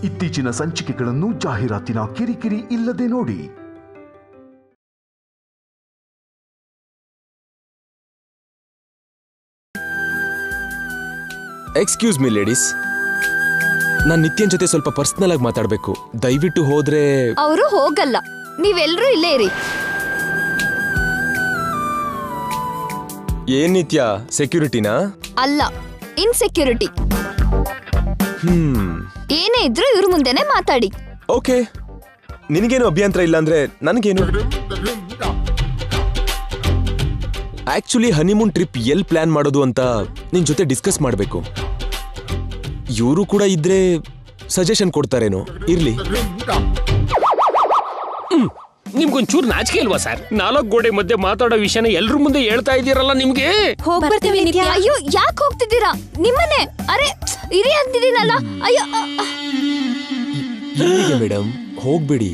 ಇತ್ತೀಚಿನ ಸಂಚಿಕೆಗಳನ್ನು ಜಾಹೀರಾತಿನ ಕಿರಿಕಿರಿ ಇಲ್ಲದೆ ನೋಡಿ. ಎಕ್ಸ್ಕ್ಯೂಸ್ ಮಿ ಲೇಡೀಸ್, ನಾನ್ ನಿತ್ಯನ್ ಜೊತೆ ಸ್ವಲ್ಪ ಪರ್ಸನಲ್ ಆಗಿ ಮಾತಾಡ್ಬೇಕು. ದಯವಿಟ್ಟು ಹೋದ್ರೆ. ಅವರು ಹೋಗಲ್ಲ, ನೀವೆಲ್ಲರೂ ಇಲ್ಲೇ ಇರಿ. ಏನ್ ನಿತ್ಯ, ಸೆಕ್ಯೂರಿಟಿನಾ? ಅಲ್ಲ, ಇನ್ಸೆಕ್ಯೂರಿಟಿ. ಏನೇ ಇದ್ರು ಇವ್ರ ಮುಂದೆನೆ ಮಾತಾಡಿ. ಓಕೆ, ನಿನಗೇನು ಅಭ್ಯಂತರ ಇಲ್ಲ ಅಂದ್ರೆ ನನಗೇನು. Actually honeymoon trip L plan ಮಾಡೋದು ಅಂತ ನಿನ್ ಜೊತೆ ಡಿಸ್ಕಸ್ ಮಾಡ್ಬೇಕು. ಇವರು ಕೂಡ ಇದ್ರೆ ಸಜೆಷನ್ ಕೊಡ್ತಾರೇನೋ. ಇರ್ಲಿ. ನಿಮ್ಗೊಂಚೂರು ನಾಚಿಕೆ ಇಲ್ವಾ ಸರ್? 4 ಗೋಡೆ ಮಧ್ಯೆ ಮಾತಾಡೋ ವಿಷಯನ ಎಲ್ರ ಮುಂದೆ ಹೇಳ್ತಾ ಇದ್ದೀರಲ್ಲ. ನಿಮ್ಗೆ ಅಯ್ಯೋ, ಯಾಕೆ ಹೋಗ್ತಿದ್ದೀರಾ? ನಿಮ್ಮನೆ ಅರೆ ಇರಿ ಅಂತಿದ್ದೀನಲ್ಲ. ಅಯ್ಯೋ ಮೇಡಮ್, ಹೋಗ್ಬೇಡಿ.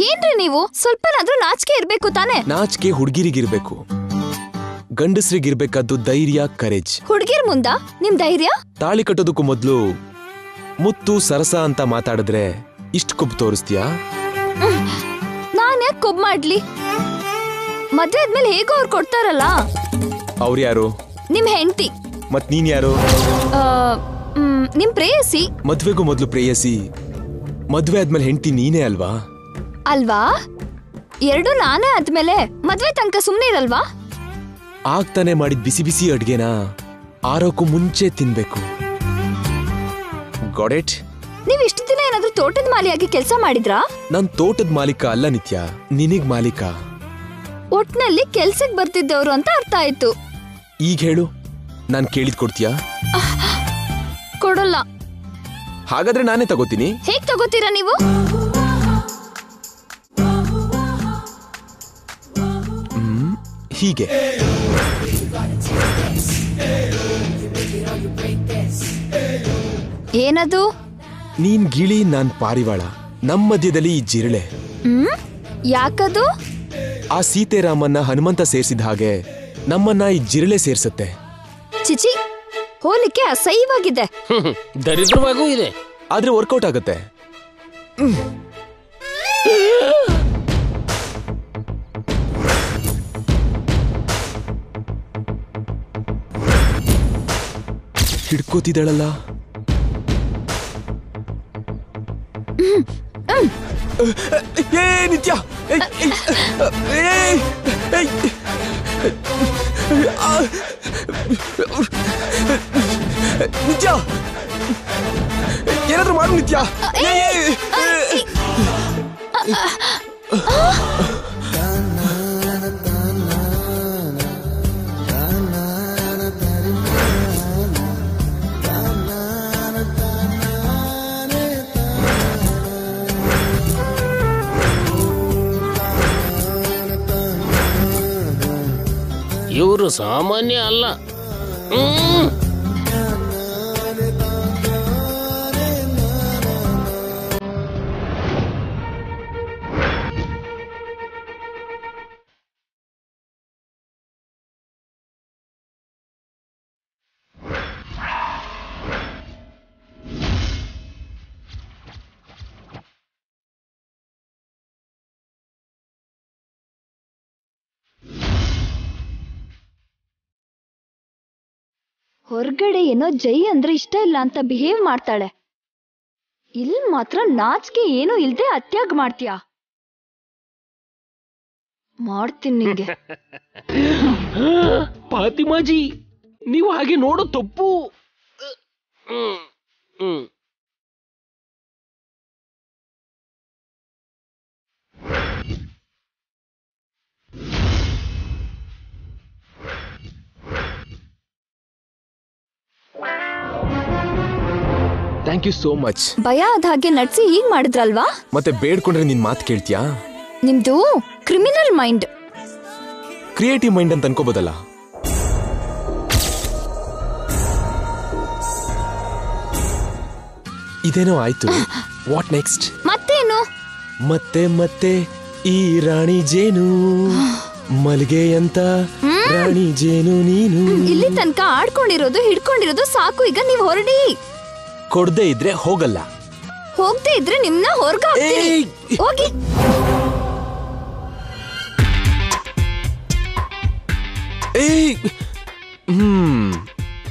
ಏನ್ರಿ ನೀವು? ಸ್ವಲ್ಪನಾದ್ರೂ ನಾಚಿಕೆ ಇರ್ಬೇಕು ತಾನೆ. ನಾಚಿಕೆ ಹುಡುಗಿರಿಗಿರ್ಬೇಕು, ಗಂಡಸ್ರಿಗಿರ್ಬೇಕಾದ್ದು ಧೈರ್ಯ, ಕರೇಜ್. ಹುಡುಗಿರ್ ಮುಂದ ನಿಮ್ ಧೈರ್ಯ? ತಾಳಿ ಕಟ್ಟೋದಕ್ಕೂ ಮೊದ್ಲು ಮುತ್ತು ಸರಸ ಅಂತ ಮಾತಾಡಿದ್ರೆ ಇಷ್ಟ ಕೊಬ್ಬು ತೋರಿಸ್ತೀಯಾ? ನಾನ್ ಯಾಕೆ ಕೊಬ್ಬು ಮಾಡ್ಲಿ? ಮದ್ವೆ ಆದ್ಮೇಲೆ ಹೇಗೋ ಅವ್ರು ಕೊಡ್ತಾರಲ್ಲ. ಅವ್ರು ಯಾರು? ನಿಮ್ ಹೆಂಡತಿ. ಮತ್ ನೀನ್ ಯಾರು? ನಿಮ್ ಪ್ರೇಯಸಿ. ಮದ್ವೆಗೂ ಮೊದ್ಲು ಪ್ರೇಯಸಿ, ಮದ್ವೆ ಆದ್ಮೇಲೆ ಹೆಂಡತಿ ನೀನೇ ಅಲ್ವಾ? ಅಲ್ವಾ? ಎರಡು ನಾನೇ ಆದ್ಮೇಲೆ ಮದ್ವೆ ತನಕ ಸುಮ್ನೆ ಇರಲ್ವಾ? ಆಗ್ತಾನೆ ಮಾಡಿದ ಬಿಸಿ ಬಿಸಿ ಅಡ್ಗೆನ ಆರೋಕ್ಕೂ ಮುಂಚೆ ತಿನ್ಬೇಕು. Got it? ನೀವ್ ಇಷ್ಟು ದಿನ ಏನಾದ್ರೂ ತೋಟದ ಮಾಲಿಯಾಗಿ ಕೆಲಸ ಮಾಡಿದ್ರಾ? ನಾನ್ ತೋಟದ ಮಾಲೀಕ ಅಲ್ಲ ನಿತ್ಯ, ನಿನಗ್ ಮಾಲೀಕ. ಒಟ್ನಲ್ಲಿ ಕೆಲ್ಸಕ್ ಬರ್ತಿದ್ದವ್ರು ಅಂತ ಅರ್ಥ ಆಯ್ತು. ಈಗ ಹೇಳು, ನಾನ್ ಕೇಳಿದ್ ಕೊಡ್ತೀಯಾ? ಕೊಡಲ್ಲ. ಹಾಗಾದ್ರೆ ನಾನೇ ತಗೋತೀನಿ. ಹೇಗ್ ತಗೋತೀರಾ ನೀವು? ಹೀಗೆ. ಏನದು? ನೀನ್ ಗಿಳಿ, ನಾನ್ ಪಾರಿವಾಳ, ನಮ್ ಮಧ್ಯದಲ್ಲಿ ಈ ಜಿರಳೆ. ಯಾಕದು? ಆ ಸೀತೆರಾಮನ್ನ ಹನುಮಂತ ಸೇರ್ಸಿದ ಹಾಗೆ ನಮ್ಮನ್ನ ಈ ಜಿರಳೆ ಸೇರ್ಸತ್ತೆ. ಚಿಚಿ, ಹೋಲಿಕೆ ಅಸಹ್ಯವಾಗಿದೆ. ದರಿದ್ರವಾಗೂ ಇದೆ, ಆದ್ರೆ ವರ್ಕೌಟ್ ಆಗತ್ತೆ. ಹಿಡ್ಕೋತಿದ್ದಾಳಲ್ಲ. ಏ ನಿತ್ಯ, ನಿತ್ಯ, ಏನಾದ್ರೂ ಮಾಡು ನಿತ್ಯ. ಇವರು ಸಾಮಾನ್ಯ ಅಲ್ಲ. ಹೊರಗಡೆ ಏನೋ ಜೈ ಅಂದ್ರೆ ಇಷ್ಟ ಇಲ್ಲ ಅಂತ ಬಿಹೇವ್ ಮಾಡ್ತಾಳೆ. ಇಲ್ಲಿ ಮಾತ್ರ ನಾಚಿಕೆ ಏನೋ ಇಲ್ದೆ ಅತ್ಯಾಗ್ ಮಾಡ್ತೀಯಾ? ಮಾಡ್ತೀನಿ ನಿಂಗೆ. ಫಾತಿಮಾಜಿ, ನೀವು ಹಾಗೆ ನೋಡೋ ತಪ್ಪು. Thank you so much. ಭಯ ಆದ ಹಾಗೆ ನಡ್ಸಿ ಹೀಗ್ ಮಾಡಿದ್ರಲ್ವಾ? ಮತ್ತೆ ಬೇಡ್ಕೊಂಡ್ರೆ ನಿನ್ ಮಾತು ಕೇಳ್ತೀಯಾ? ನಿಮ್ದು ಕ್ರಿಮಿನಲ್ ಮೈಂಡ್. ಕ್ರಿಯೇಟಿವ್ ಮೈಂಡ್ ಅಂತ ಅನ್ಕೋಬೋದಲ್ಲ. ಇದೇನೋ ಆಯ್ತು. What next? ಮತ್ತೇನು? ಮತ್ತೆ ಮತ್ತೆ ಈ ರಾಣಿ ಜೇನು ಮಲ್ಗೆ ಅಂತ ರಾಣಿ ಜೇನು ನೀನು. ಇಲ್ಲಿ ತನಕ ಆಡ್ಕೊಂಡಿರೋದು ಹಿಡ್ಕೊಂಡಿರೋದು ಸಾಕು, ಈಗ ನೀವು ಹೊರಡಿ. ಕೊಡದೆ ಇದ್ರೆ ಹೋಗಲ್ಲ. ಹೋಗ್ದೇ ಇದ್ರೆ ನಿಮ್ನ ಹೊರಗ ಹೋಗಿ.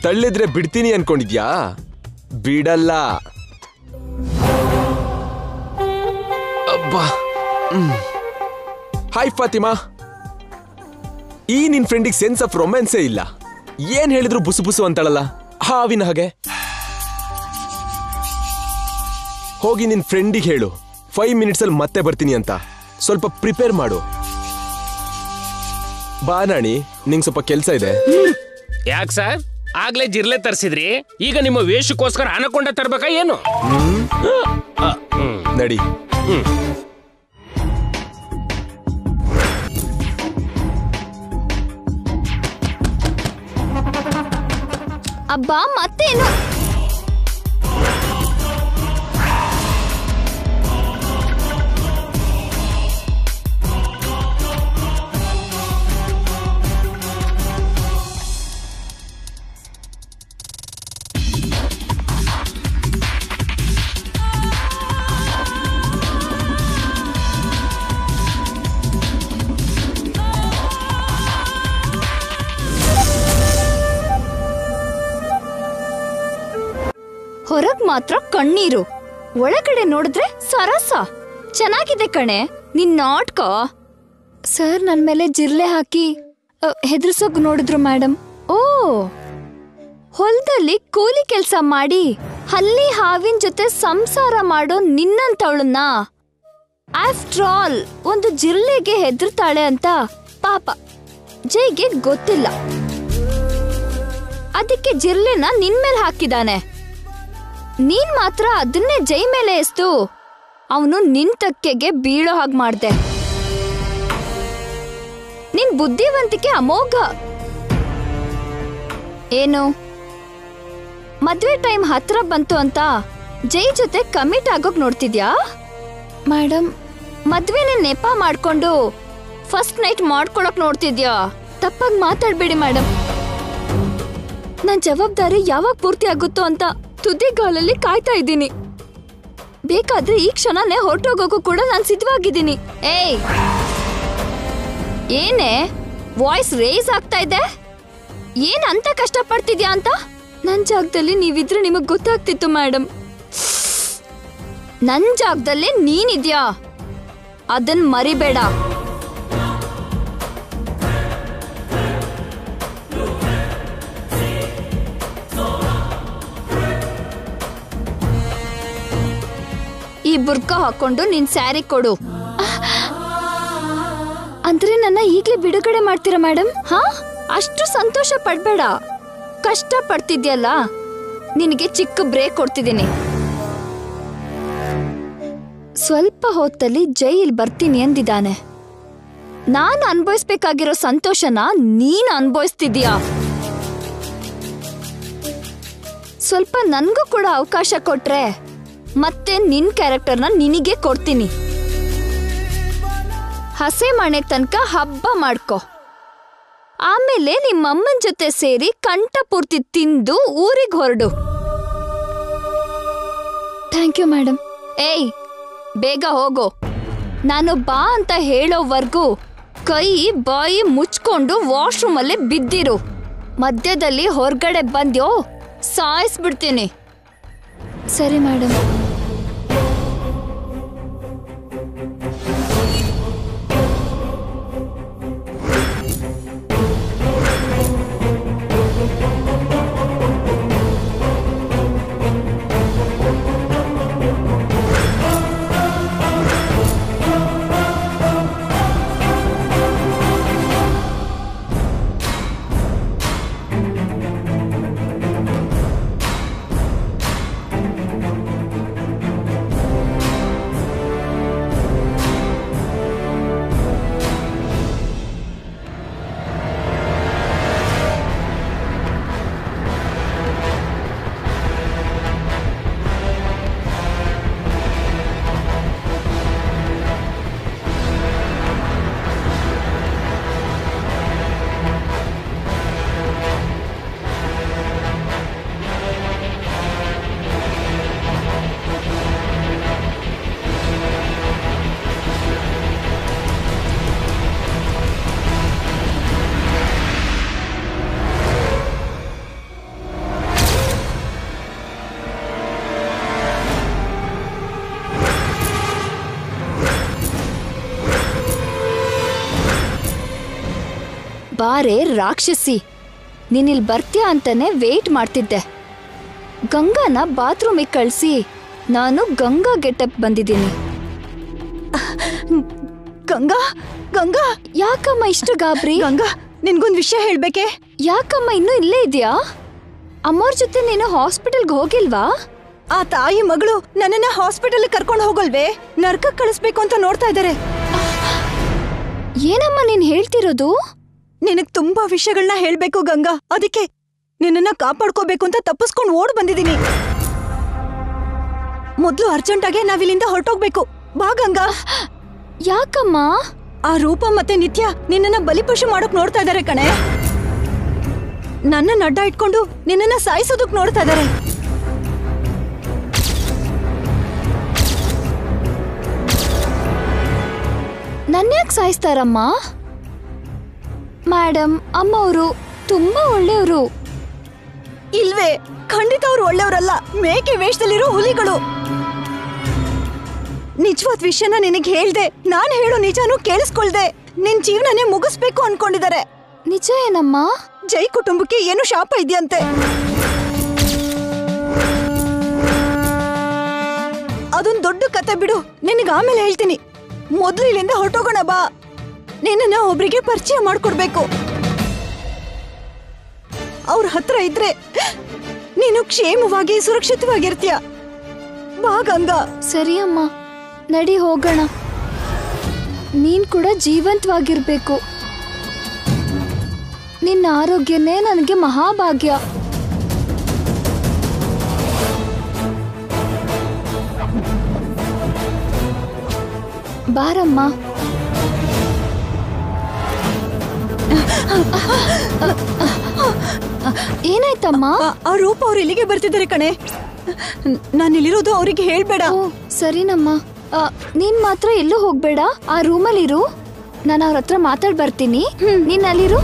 ತಳ್ಳಿದ್ರೆ ಬಿಡ್ತೀನಿ ಅನ್ಕೊಂಡಿದ್ಯಾ? ಬಿಡಲ್ಲ. ಅಬ್ಬಾ. ಹಾಯ್ ಫಾತಿಮಾ. ಈ ನಿನ್ ಫ್ರೆಂಡಿಗೆ ಸೆನ್ಸ್ ಆಫ್ ರೊಮ್ಯಾನ್ಸೇ ಇಲ್ಲ. ಏನ್ ಹೇಳಿದ್ರು ಬುಸು ಬುಸು ಅಂತಾಳಲ್ಲ, ಹಾವಿನ ಹಾಗೆ. ಹೋಗಿ ನಿನ್ ಫ್ರೆಂಡಿಗೆ ಹೇಳು 5 ಮಿನಿಟ್ಸ್ ಅಲ್ಲಿ ಮತ್ತೆ ಬರ್ತೀನಿ ಅಂತ. ಸ್ವಲ್ಪ ಪ್ರಿಪೇರ್ ಮಾಡು. ಬಾ ನಾಣಿ, ನಿಂಗೆ ಸ್ವಲ್ಪ ಕೆಲ್ಸ ಇದೆ. ಯಾಕೆ ಸರ್? ಆಗ್ಲೇ ಜಿರ್ಲೆ ತರಿಸಿದ್ರಿ, ಈಗ ನಿಮ್ಮ ವೇಷಕ್ಕೋಸ್ಕರ ಅನಕೊಂಡ ತರ್ಬೇಕಾ ಏನು? ನಡಿ. ಅಬ್ಬಾ ಮತ್ತೇನು? ಹೊರಗ್ ಮಾತ್ರ ಕಣ್ಣೀರು, ಒಳಗಡೆ ನೋಡಿದ್ರೆ ಸರಸ. ಚೆನ್ನಾಗಿದೆ ಕಣೆ ನಿನ್ ನಾಟಕ. ಸರ್ ನನ್ ಮೇಲೆ ಜಿರ್ಲೆ ಹಾಕಿ ಹೆದರ್ಸೋಕ್ ನೋಡಿದ್ರು ಮೇಡಮ್. ಓ, ಹೊಲದಲ್ಲಿ ಕೂಲಿ ಕೆಲ್ಸ ಮಾಡಿ ಹಲ್ಲಿ ಹಾವಿನ ಜೊತೆ ಸಂಸಾರ ಮಾಡೋ ನಿನ್ನಂತವಳನ್ನ ಆಫ್ಟರ್ ಆಲ್ ಒಂದು ಜಿರ್ಲೆಗೆ ಹೆದರ್ತಾಳೆ ಅಂತ ಪಾಪ ಜೈಗೆ ಗೊತ್ತಿಲ್ಲ. ಅದಕ್ಕೆ ಜಿರ್ಲೆನ ನಿನ್ ಮೇಲೆ ಹಾಕಿದಾನೆ. ನೀನ್ ಮಾತ್ರ ಅದನ್ನೇ ಜೈ ಮೇಲೆ ಎಸ್ತು ಅವನು ನಿನ್ ತಕ್ಕೆಗೆ ಬೀಳೋ ಹಾಗೆ ಮಾಡ್ದೆ. ನಿನ್ ಬುದ್ಧಿವಂತಿಕೆ ಅಮೋಘ. ಏನು ಮದ್ವೆ ಟೈಮ್ ಹತ್ರ ಬಂತು ಅಂತ ಜೈ ಜೊತೆ ಕಮಿಟ್ ಆಗೋಕ್ ನೋಡ್ತಿದ್ಯಾ? ಮೇಡಮ್, ಮದ್ವೆನೇ ನೆಪ ಮಾಡ್ಕೊಂಡು ಫಸ್ಟ್ ನೈಟ್ ಮಾಡ್ಕೊಳಕ್ ನೋಡ್ತಿದ್ಯಾ? ತಪ್ಪಾಗಿ ಮಾತಾಡ್ಬೇಡಿ ಮೇಡಮ್. ನನ್ ಜವಾಬ್ದಾರಿ ಯಾವಾಗ ಪೂರ್ತಿ ಆಗುತ್ತೋ ಅಂತ ತುದಿಗಾಲಲ್ಲಿ ಕಾಯ್ತಾ ಇದ್ದೀನಿ. ಬೇಕಾದ್ರೆ ಈ ಕ್ಷಣನೇ ಹೊರಟೋಗೋಕು ಕೂಡ ನಾನು ಸಿದ್ಧವಾಗಿದ್ದೀನಿ. ಏಯ್, ಏನೇ ವಾಯ್ಸ್ ರೇಸ್ ಆಗ್ತಾ ಇದೆ? ಏನ್ ಅಂತ ಕಷ್ಟ ಪಡ್ತಿದ್ಯಾ ಅಂತ? ನನ್ ಜಾಗದಲ್ಲಿ ನೀವಿದ್ರೆ ನಿಮಗ್ ಗೊತ್ತಾಗ್ತಿತ್ತು ಮೇಡಮ್. ನನ್ ಜಾಗದಲ್ಲಿ ನೀನಿದ್ಯಾ, ಅದನ್ ಮರಿಬೇಡ. ಈ ಬುರ್ಕಾ ಹಾಕೊಂಡು ನಿನ್ ಸ್ಯಾರಿ ಕೊಡು. ಅಂದ್ರೆ ನನ್ನ ಈಗ್ಲೇ ಬಿಡುಗಡೆ ಮಾಡ್ತೀರಾ ಮೇಡಮ್? ಹಾ, ಅಷ್ಟು ಸಂತೋಷ ಪಡ್ಬೇಡ. ಕಷ್ಟ ಪಡ್ತಿದ್ಯಲ್ಲ, ನಿನಗೆ ಚಿಕ್ಕ ಬ್ರೇಕ್ ಕೊಡ್ತಿದ್ದೀನಿ. ಸ್ವಲ್ಪ ಹೊತ್ತಲ್ಲಿ ಜೈಲ್ ಬರ್ತೀನಿ ಅಂದಿದ್ದಾನೆ. ನಾನು ಅನ್ಭವಿಸ್ಬೇಕಾಗಿರೋ ಸಂತೋಷನ ನೀನ್ ಅನ್ಭವಿಸ್ತಿದ್ಯಾ? ಸ್ವಲ್ಪ ನನ್ಗೂ ಕೂಡ ಅವಕಾಶ ಕೊಟ್ರೆ ಮತ್ತೆ ನಿನ್ ಕ್ಯಾರೆಕ್ಟರ್ನ ನಿನಗೆ ಕೊಡ್ತೀನಿ. ಹಸೆ ಮನೆ ತನಕ ಹಬ್ಬ ಮಾಡ್ಕೊ. ಆಮೇಲೆ ನಿಮ್ಮಮ್ಮನ ಜೊತೆ ಸೇರಿ ಕಂಠ ಪೂರ್ತಿ ತಿಂದು ಊರಿಗೆ ಹೊರಡು. Thank you madam. ಏಯ್, ಬೇಗ ಹೋಗೋ. ನಾನು ಬಾ ಅಂತ ಹೇಳೋವರೆಗೂ ಕೈ ಬಾಯಿ ಮುಚ್ಕೊಂಡು ವಾಶ್ರೂಮಲ್ಲಿ ಬಿದ್ದಿರು. ಮಧ್ಯದಲ್ಲಿ ಹೊರಗಡೆ ಬಂದ್ಯೋ ಸಾಯಿಸ್ಬಿಡ್ತೀನಿ. ಸರಿ ಮೇಡಮ್. ಬಾರೆ ರಾಕ್ಷಸಿ, ನೀನಿಲ್ ಬರ್ತೀಯ ಅಂತಾನೆ ವೇಟ್ ಮಾಡ್ತಿದ್ದೆ. ಗಂಗಾನ ಬಾತ್ರೂಮಿಗೆ ಕಳಿಸಿ ನಾನು ಗಂಗಾ ಗೆಟಪ್ ಬಂದಿದ್ದೀನಿ. ಗಂಗಾ ಗಂಗಾ ಯಾಕಮ್ಮ ಇಷ್ಟು ಗಾಬ್ರಿ? ಗಂಗಾ ನಿನ್ಗೊಂದ್ ವಿಷಯ ಹೇಳ್ಬೇಕೆ? ಯಾಕಮ್ಮ ಇನ್ನೂ ಇಲ್ಲೇ ಇದೆಯಾ? ಅಮ್ಮೋರ್ ಜೊತೆ ನೀನು ಹಾಸ್ಪಿಟಲ್ಗೆ ಹೋಗಿಲ್ವಾ? ಆ ತಾಯಿ ಮಗಳು ನನ್ನನ್ನ ಹಾಸ್ಪಿಟಲ್ ಕರ್ಕೊಂಡು ಹೋಗಲ್ವೇ? ನರ್ಕಕ್ಕೆ ಕಳಿಸ್ಬೇಕು ಅಂತ ನೋಡ್ತಾ ಇದ್ದಾರೆ. ಏನಮ್ಮ ನೀನ್ ಹೇಳ್ತಿರೋದು? ನಿನಗ್ ತುಂಬಾ ವಿಷಯಗಳನ್ನ ಹೇಳ್ಬೇಕು ಗಂಗಾ, ಅದಕ್ಕೆ ನಿನ್ನನ್ನ ಕಾಪಾಡ್ಕೋಬೇಕು ಅಂತ ತಪ್ಪಿಸ್ಕೊಂಡು ಓಡ್ ಬಂದಿದ್ದೀನಿ. ಮೊದ್ಲು ಅರ್ಜೆಂಟಾಗೆ ನಾವಿಲ್ಲಿಂದ ಹೊರಟೋಗ್ಬೇಕು. ಬಾ ಗಂಗಾ. ಯಾಕಮ್ಮ? ಆ ರೂಪ ಮತ್ತೆ ನಿತ್ಯ ನಿನ್ನನ್ನ ಬಲಿಪಶು ಮಾಡೋಕ್ ನೋಡ್ತಾ ಇದ್ದಾರೆ ಕಣೆ. ನನ್ನ ಅಡ್ಡ ಇಟ್ಕೊಂಡು ನಿನ್ನನ್ನ ಸಾಯಿಸೋದಕ್ ನೋಡ್ತಾ ಇದ್ದಾರೆ. ನನ್ಯಾಕ್ ಸಾಯಿಸ್ತಾರಮ್ಮ? ಮೇಡಮ್, ಅಮ್ಮವರು ತುಂಬಾ ಒಳ್ಳೆಯವರು. ಇಲ್ವೇ, ಖಂಡಿತ ಅವ್ರು ಒಳ್ಳೆಯವರಲ್ಲ. ಮೇಕೆ ವೇಷದಲ್ಲಿರೋ ಹುಲಿಗಳು. ನಿಜವಾದ ವಿಷಯನ ನಿನಗೆ ಹೇಳ್ದೆ. ನಾನ್ ಹೇಳೋ ನಿಜಾನು ಕೇಳಿಸ್ಕೊಳ್ದೆ ನಿನ್ ಜೀವನನೇ ಮುಗಿಸ್ಬೇಕು ಅನ್ಕೊಂಡಿದ್ದಾರೆ. ನಿಜ ಏನಮ್ಮ? ಜೈ ಕುಟುಂಬಕ್ಕೆ ಏನು ಶಾಪ ಇದೆಯಂತೆ. ಅದೊಂದು ದೊಡ್ಡ ಕತೆ ಬಿಡು, ನಿನಗೆ ಆಮೇಲೆ ಹೇಳ್ತೀನಿ. ಮೊದ್ಲು ಇಲ್ಲಿಂದ ಹೊರಟೋಗೋಣ ಬಾ. ನಿನ್ನ ಒಬ್ರಿಗೆ ಪರಿಚಯ ಮಾಡ್ಕೊಡ್ಬೇಕು. ಅವ್ರ ಹತ್ರ ಇದ್ರೆ ನೀನು ಕ್ಷೇಮವಾಗಿ ಸುರಕ್ಷಿತವಾಗಿರ್ತೀಯ. ಬಾ ಗಂಗಾ. ಸರಿ ಅಮ್ಮ, ನಡಿ ಹೋಗೋಣ. ನೀನ್ ಕೂಡ ಜೀವಂತವಾಗಿರ್ಬೇಕು. ನಿನ್ನ ಆರೋಗ್ಯನೇ ನನಗೆ ಮಹಾಭಾಗ್ಯ. ಬಾರಮ್ಮ. ಏನಾಯ್ತಮ್ಮ? ಆ ರೂಪ ಅವ್ರು ಇಲ್ಲಿಗೆ ಬರ್ತಿದ್ದಾರೆ ಕಣೆ. ನಾನಿಲ್ಲಿರೋದು ಅವರಿಗೆ ಹೇಳ್ಬೇಡ. ಓ ಸರಿನಮ್ಮ. ನೀನ್ ಮಾತ್ರ ಎಲ್ಲೂ ಹೋಗ್ಬೇಡ, ಆ ರೂಮಲ್ಲಿರು. ನಾನು ಅವ್ರ ಹತ್ರ ಮಾತಾಡ್ ಬರ್ತೀನಿ. ನೀನ್ ಅಲ್ಲಿರು.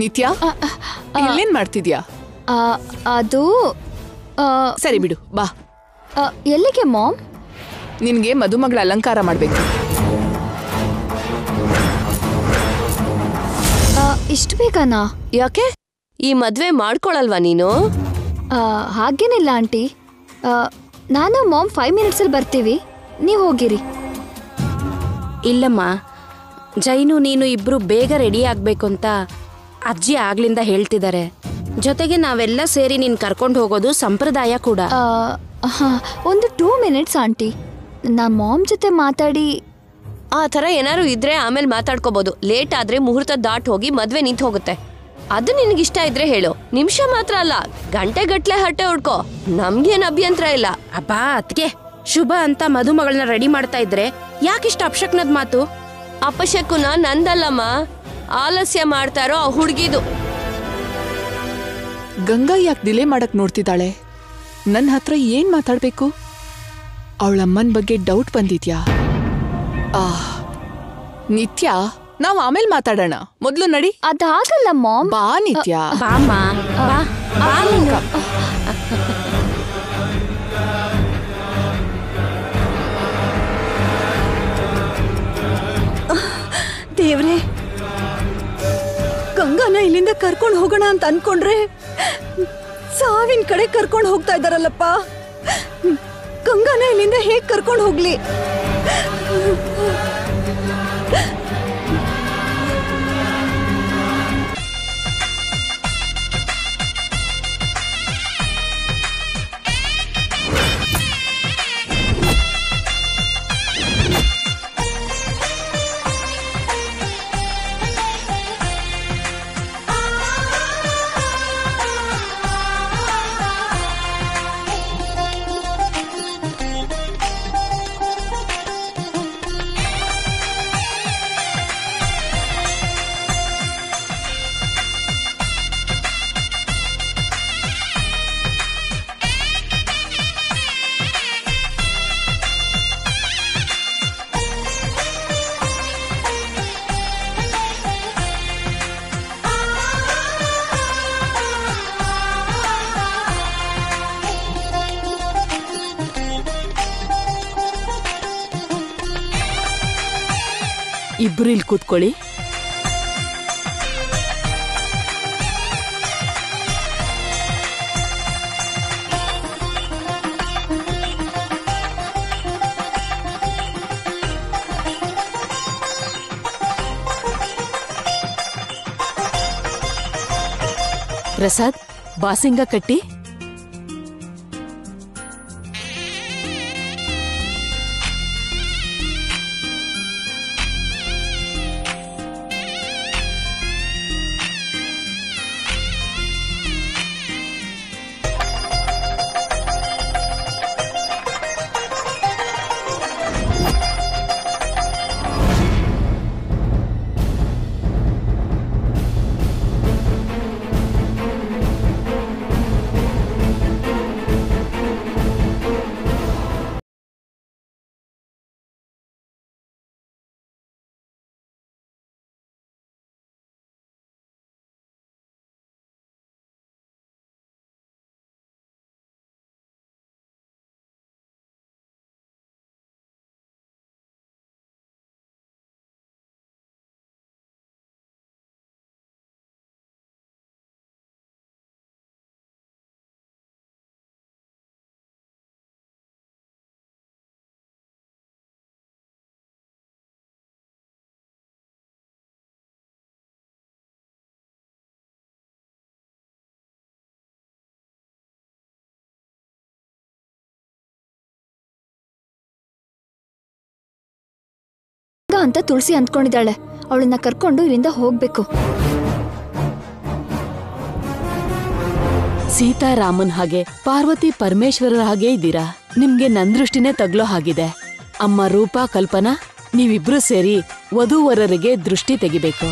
ನಿತ್ಯ, ಇಲ್ಲೇನ್ ಮಾಡ್ತಿದ್ಯಾ? ಅದು ಸರಿ ಬಿಡು, ಬಾ. ಎಲ್ಲಿಗೆ ಮಾಮ್? ನಿನ್ಗೆ ಮದುಮಗಳ ಅಲಂಕಾರ ಮಾಡ್ಬೇಕು. ಇಷ್ಟು ಬೇಕನಾ? ಯಾಕೆ ಈ ಮದ್ವೆ ಮಾಡ್ಕೊಳಲ್ವಾ ನೀನು? ಹಾಗೇನಿಲ್ಲ ಆಂಟಿ. ನಾನು ಮಾಮ್ 5 ಮಿನಿಟ್ಸಲ್ಲಿ ಬರ್ತೀವಿ, ನೀವು ಹೋಗಿರಿ. ಇಲ್ಲಮ್ಮ, ಜೈನು ನೀನು ಇಬ್ರು ಬೇಗ ರೆಡಿ ಆಗ್ಬೇಕು ಅಂತ ಅಜ್ಜಿ ಆಗ್ಲಿಂದ ಹೇಳ್ತಿದ್ದಾರೆ. ಜೊತೆಗೆ ನಾವೆಲ್ಲ ಸೇರಿ ನೀನ್ ಕರ್ಕೊಂಡು ಹೋಗೋದು ಸಂಪ್ರದಾಯ ಕೂಡ. ಒಂದು 2 ಮಿನಿಟ್ಸ್ ಆಂಟಿ, ನಾ ಮಾಮ್ ಜೊತೆ ಮಾತಾಡಿ. ಆ ಥರ ಏನಾರು ಇದ್ರೆ ಆಮೇಲೆ ಮಾತಾಡ್ಕೋಬಹುದು. ಲೇಟ್ ಆದ್ರೆ ಮುಹೂರ್ತ ದಾಟ್ ಹೋಗಿ ಮದ್ವೆ ನಿಂತು ಹೋಗುತ್ತೆ. ಅದು ನಿನಗಿಷ್ಟ ಇದ್ರೆ ಹೇಳು. ನಿಮಿಷ ಮಾತ್ರ ಅಲ್ಲ, ಗಂಟೆ ಗಟ್ಲೆ ಹಟ್ಟೆ ಹೊಡ್ಕೋ, ನಮ್ಗೇನ್ ಅಭ್ಯಂತರ ಇಲ್ಲ. ಅಬ್ಬಾ ಅದ್ಕೆ ಶುಭ ಅಂತ ಮದುಮಗಳನ್ನ ರೆಡಿ ಮಾಡ್ತಾ ಇದ್ರೆ ಯಾಕಿಷ್ಟ ಅಪಶಕ್ನದ ಮಾತು? ಅಪಶಕುನ ನಂದಲ್ಲಮ್ಮ, ಆಲಸ್ಯ ಮಾಡ್ತಾರೋ ಆ ಹುಡ್ಗಿದು. ಗಂಗಾ ಯಾಕೆ ಡಿಲೇ ಮಾಡಕ್ ನೋಡ್ತಿದ್ದಾಳೆ? ನನ್ನ ಹತ್ರ ಏನ್ ಮಾತಾಡ್ಬೇಕು? ಅವಳಮ್ಮನ್ ಬಗ್ಗೆ ಡೌಟ್ ಬಂದಿದ್ಯಾ? ನಿತ್ಯ, ನಾವ್ ಆಮೇಲೆ ಮಾತಾಡೋಣ. ಮೊದ್ಲು ನಡಿ. ಅದಾಗಲ್ಲ ಮಾಮ್. ಬಾ ನಿತ್ಯ. ಬಾಮ್ಮ, ಬಾ ಬಾ ನೀನು. ದೇವ್ರೆ, ಗಂಗಾನ ಇಲ್ಲಿಂದ ಕರ್ಕೊಂಡು ಹೋಗೋಣ ಅಂತ ಅನ್ಕೊಂಡ್ರೆ ಸಾವಿನ ಕಡೆ ಕರ್ಕೊಂಡು ಹೋಗ್ತಾ ಇದ್ದಾರಲ್ಲಪ್ಪ. ಗಂಗಾನ ಇಲ್ಲಿಂದ ಹೇಗ್ ಕರ್ಕೊಂಡು ಹೋಗ್ಲಿ? ಇಬ್ರು ಇಲ್ಲಿ ಕೂತ್ಕೊಳ್ಳಿ. ಪ್ರಸಾದ್, ಬಾಸಿಂಗ ಕಟ್ಟಿ. ಅಂತ ತುಳಸಿ ಅಂದ್ಕೊಂಡಿದ್ದಾಳೆ. ಅವಳನ್ನ ಕರ್ಕೊಂಡು ಇಲ್ಲಿಂದ ಹೋಗ್ಬೇಕು. ಸೀತಾರಾಮನ್ ಹಾಗೆ ಪಾರ್ವತಿ ಪರಮೇಶ್ವರರ ಹಾಗೆ ಇದ್ದೀರಾ. ನಿಮ್ಗೆ ನನ್ ದೃಷ್ಟಿನೇ ತಗ್ಲೋ ಹಾಗಿದೆ. ಅಮ್ಮ ರೂಪಾ, ಕಲ್ಪನಾ, ನೀವಿಬ್ರು ಸೇರಿ ವಧೂವರರಿಗೆ ದೃಷ್ಟಿ ತೆಗಿಬೇಕು.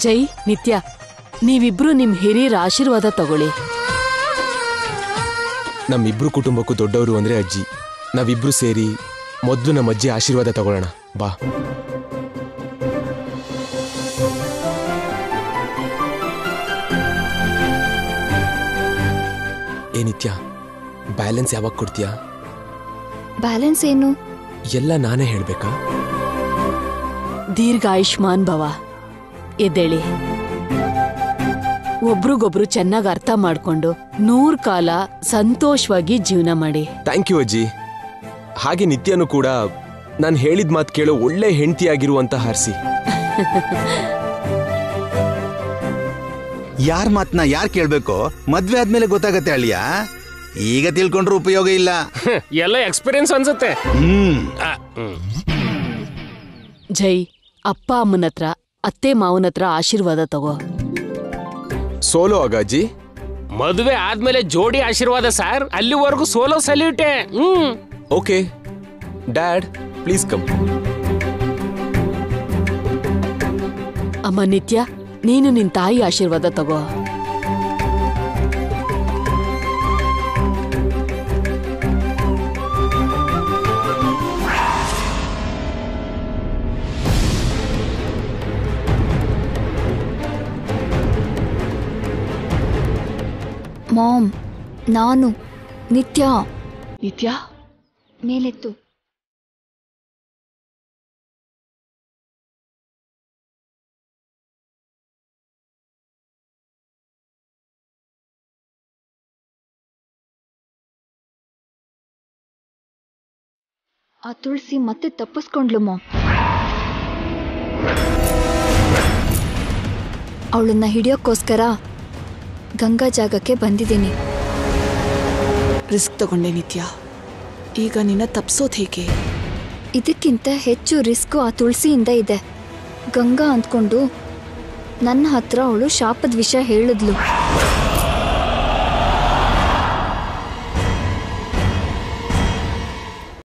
ಜೈ, ನಿತ್ಯ, ನೀವಿಬ್ರು ನಿಮ್ ಹಿರಿಯರ ಆಶೀರ್ವಾದ ತಗೊಳ್ಳಿ. ನಮ್ಮಿಬ್ರು ಕುಟುಂಬಕ್ಕೂ ದೊಡ್ಡವರು ಅಂದ್ರೆ ಅಜ್ಜಿ. ನಾವಿಬ್ರು ಸೇರಿ ಮೊದಲು ನಮ್ಮ ಅಜ್ಜಿ ಆಶೀರ್ವಾದ ತಗೊಳ್ಳೋಣ. ಬಾ. ಏ ನಿತ್ಯ, ಬ್ಯಾಲೆನ್ಸ್ ಯಾವಾಗ ಕೊಡ್ತೀಯಾ? ಬ್ಯಾಲೆನ್ಸ್ ಏನು? ಎಲ್ಲ ನಾನೇ ಹೇಳ್ಬೇಕಾ? ದೀರ್ಘಾಯುಷ್ಮಾನ್ ಭವ. ಎದ್ದೇಳಿ. ಒಬ್ರಿಗೊಬ್ರು ಚೆನ್ನಾಗಿ ಅರ್ಥ ಮಾಡ್ಕೊಂಡು 100 ಕಾಲ ಸಂತೋಷವಾಗಿ ಜೀವನ ಮಾಡಿ. ಥ್ಯಾಂಕ್ ಯು ಅಜ್ಜಿ. ಹಾಗೆ ನಿತ್ಯನೂ ಕೂಡ ನಾನು ಹೇಳಿದ ಮಾತು ಕೇಳೋ ಒಳ್ಳೆ ಹೆಂಡತಿಯಾಗಿರುವಂತ ಹರ್ಸಿ. ಯಾರ ಮಾತನ್ನ ಯಾರು ಕೇಳ್ಬೇಕು? ಮದ್ವೆ ಆದ್ಮೇಲೆ ಗೊತ್ತಾಗತ್ತೆ ಅಳಿಯ. ಈಗ ತಿಳ್ಕೊಂಡ್ರು ಉಪಯೋಗ ಇಲ್ಲ. ಎಲ್ಲ ಎಕ್ಸ್ಪೀರಿಯನ್ಸ್ ಅನ್ಸುತ್ತೆ. ಜೈ, ಅಪ್ಪ ಅಮ್ಮನ ಹತ್ರ, ಅತ್ತೆ ಮಾವನ ಹತ್ರ ಆಶೀರ್ವಾದ ತಗೋ. ಸೋಲೋ ಅಜ್ಜಿ? ಮದುವೆ ಆದ್ಮೇಲೆ ಜೋಡಿ ಆಶೀರ್ವಾದ ಸರ್. ಅಲ್ಲಿವರೆಗೂ ಸೋಲೋ ಸಲ್ಯೂಟೆ. Okay dad, please come. ಅಮ್ಮ ನಿತ್ಯ, ನೀನು ನಿನ್ ತಾಯಿ ಆಶೀರ್ವಾದ ತಗೋ. ಮಾಮ್, ನಾನು, ನಿತ್ಯ. ನಿತ್ಯ, ಮೇಲೆತ್ತು. ಆ ತುಳಸಿ ಮತ್ತೆ ತಪ್ಪಿಸ್ಕೊಂಡ್ಲು ಮಾಮ್. ಅವಳನ್ನ ಹಿಡಿಯೋಕ್ಕೋಸ್ಕರ ಗಂಗಾ ಜಾಗಕ್ಕೆ ಬಂದಿದ್ದೀನಿ. ರಿಸ್ಕ್ ತಗೊಂಡೆ ನಿತ್ಯ. ಈಗ ನಿನ್ನ ತಪ್ಸೋದು ಹೇಗೆ? ಇದಕ್ಕಿಂತ ಹೆಚ್ಚು ರಿಸ್ಕು ಆ ತುಳಸಿಯಿಂದ ಇದೆ. ಗಂಗಾ ಅಂದ್ಕೊಂಡು ನನ್ನ ಹತ್ರ ಅವಳು ಶಾಪದ ವಿಷಯ ಹೇಳಿದ್ಲು.